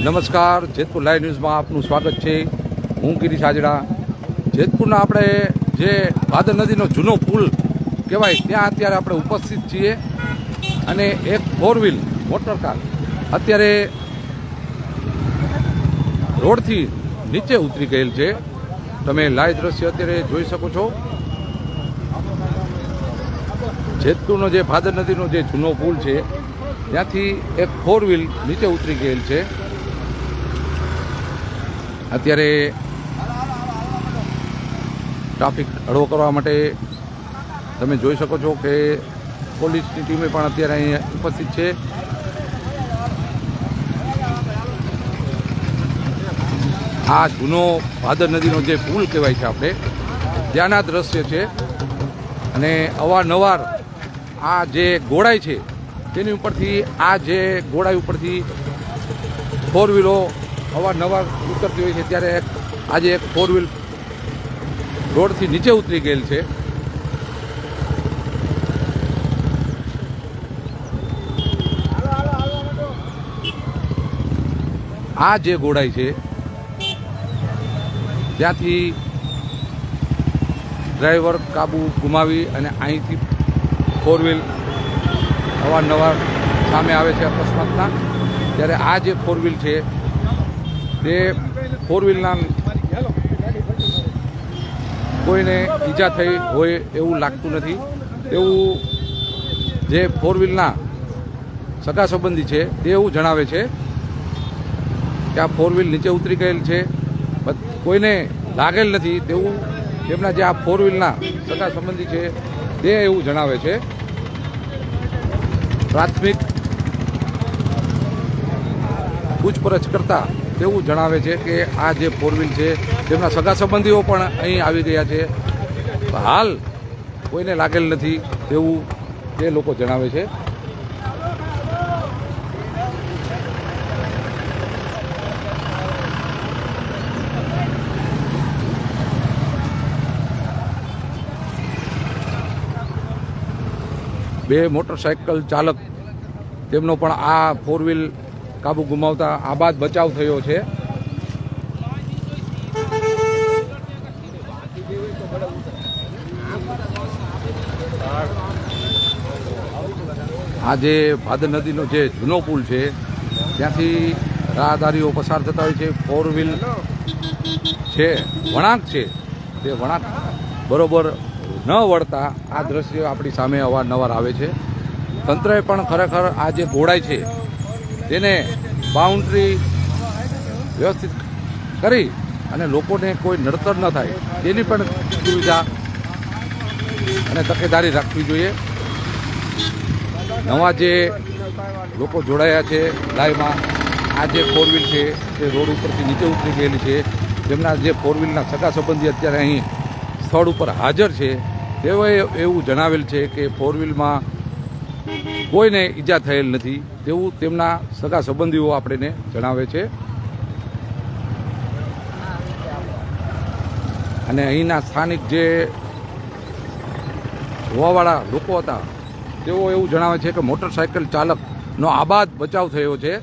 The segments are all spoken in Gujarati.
નમસ્કાર, જેતપુર લાઈવ ન્યૂઝમાં આપનું સ્વાગત છે. હું ગિરીશ હાજરા. જેતપુરના આપણે જે ભાદર નદીનો જૂનો પુલ કહેવાય ત્યાં અત્યારે આપણે ઉપસ્થિત છીએ અને એક 4 વ્હીલ મોટર કાર અત્યારે રોડથી નીચે ઉતરી ગયેલ છે. તમે લાઈવ દ્રશ્ય અત્યારે જોઈ શકો છો. જેતપુરનો જે ભાદર નદીનો જે જૂનો પુલ છે ત્યાંથી એક 4 વ્હીલ નીચે ઉતરી ગયેલ છે. અત્યારે ટ્રાફિક હળવો કરવા માટે તમે જોઈ શકો છો કે પોલીસની ટીમે પણ અત્યારે અહીં ઉપસ્થિત છે. આ જૂનો ભાદર નદીનો જે પુલ કહેવાય છે આપણે ત્યાંના દ્રશ્ય છે અને અવારનવાર આ જે ગોળાઈ છે તેની ઉપરથી આ જે ગોળાઈ ઉપરથી 4 વ્હીલો અવારનવાર ઉતરતી હોય છે. ત્યારે આજે એક 4 વ્હીલ રોડથી નીચે ઉતરી ગયેલ છે. આ જે ગોળાઈ છે ત્યાંથી ડ્રાઈવર કાબુ ગુમાવી અને અહીંથી 4 વ્હીલ અવારનવાર સામે આવે છે અકસ્માતના. ત્યારે આ જે 4 વ્હીલ છે તે 4 વ્હીલના કોઈને ઈજા થઈ હોય એવું લાગતું નથી. એવું જે 4 વ્હીલના સગા સંબંધી છે તે એવું જણાવે છે કે આ 4 વ્હીલ નીચે ઉતરી ગયેલ છે, કોઈને લાગેલ નથી તેવું તેમના જે આ 4 વ્હીલના સગા સંબંધી છે તે એવું જણાવે છે. પ્રાથમિક પૂછપરછ કરતા તેવું જણાવે છે કે આ જે 4 વ્હીલ છે તેમના સગા સંબંધીઓ પણ અહીં આવી ગયા છે. હાલ કોઈને લાગેલ નથી તેવું તે લોકો જણાવે છે. બે મોટરસાઇકલ ચાલક તેમનો પણ આ 4 વ્હીલ કાબુ ગુમાવતા આ બાદ બચાવ થયો છે. આ જે ભાદર નદીનો જે જૂનો પુલ છે ત્યાંથી રાહદારીઓ પસાર થતા હોય છે. 4 વ્હીલ છે, વળાંક છે, તે વળાંક બરોબર ન વળતા આ દ્રશ્ય આપણી સામે અવારનવાર આવે છે. તંત્રએ પણ ખરેખર આ જે ગોળાઈ છે તેને બાઉન્ડ્રી વ્યવસ્થિત કરી અને લોકોને કોઈ નડતર ન થાય તેની પણ સુવિધા અને તકેદારી રાખવી જોઈએ. નવા જે લોકો જોડાયા છે લાઈવમાં, આ જે 4 વ્હીલ છે તે રોડ ઉપરથી નીચે ઉતરી ગયેલી છે. જેમના જે 4 વ્હીલના સગા સંબંધી અત્યારે અહીં સ્થળ ઉપર હાજર છે તેઓએ એવું જણાવેલ છે કે 4 વ્હીલમાં કોઈને ઈજા થયેલ નથી તેવું તેમના સગા સંબંધીઓ આપણને જણાવે છે. અને અહીંના સ્થાનિક જે જોવાવાળા લોકો હતા તેઓ એવું જણાવે છે કે મોટરસાઇકલ ચાલકનો આબાદ બચાવ થયો છે.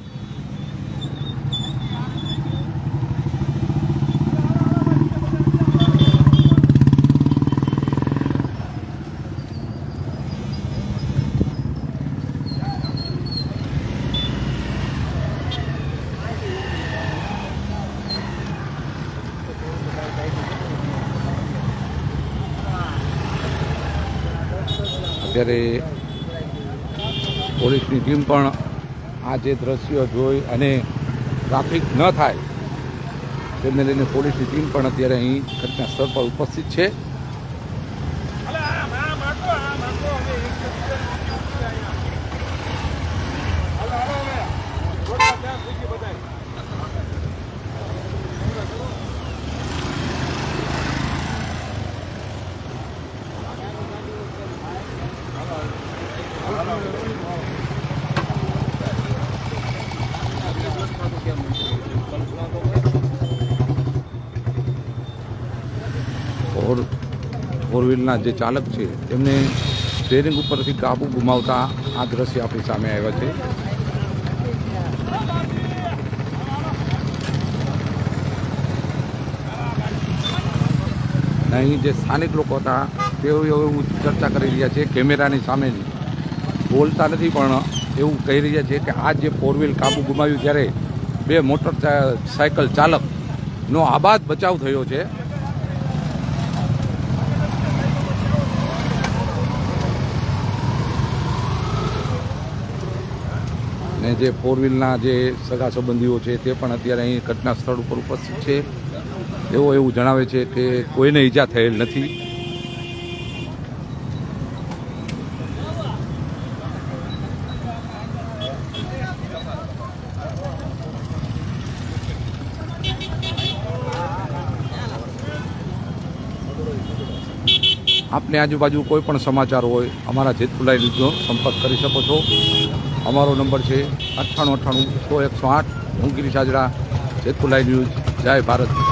અત્યારે પોલીસની ટીમ પણ આ જે દ્રશ્યો જોઈ અને ટ્રાફિક ન થાય તેમને લઈને પોલીસની ટીમ પણ અત્યારે અહીં ઘટના સ્થળ પર ઉપસ્થિત છે. ફોર વ્હીલના જે ચાલક છે તેમને સ્ટેરિંગ ઉપરથી કાબુ ગુમાવતા આ દ્રશ્ય આપણી સામે આવ્યા છે। અને અહીં જે સ્થાનિક લોકો હતા તેઓ એવું ચર્ચા કરી રહ્યા છે કેમેરાની સામેની, બોલતા નથી પણ એવું કહી રહ્યા છે કે આ જે ફોર વ્હીલ કાબુ ગુમાવ્યું ત્યારે બે મોટર સાયકલ ચાલકનો આબાદ બચાવ થયો છે. ને જે ફોર વ્હીલના જે સગા સંબંધીઓ છે તે પણ અત્યારે અહીં ઘટના સ્થળ ઉપર ઉપસ્થિત છે. તેઓ એવું જણાવે છે કે કોઈને ઈજા થયેલ નથી. આપની આજુબાજુ કોઈ પણ સમાચાર હોય અમારા જેતપુર લાઈવ ન્યૂઝનો સંપર્ક કરી શકો છો. અમારો નંબર છે 9898 100 108. હું ગિરીશ હાજરા, જેતપુર લાઈવ ન્યૂઝ. જય ભારત.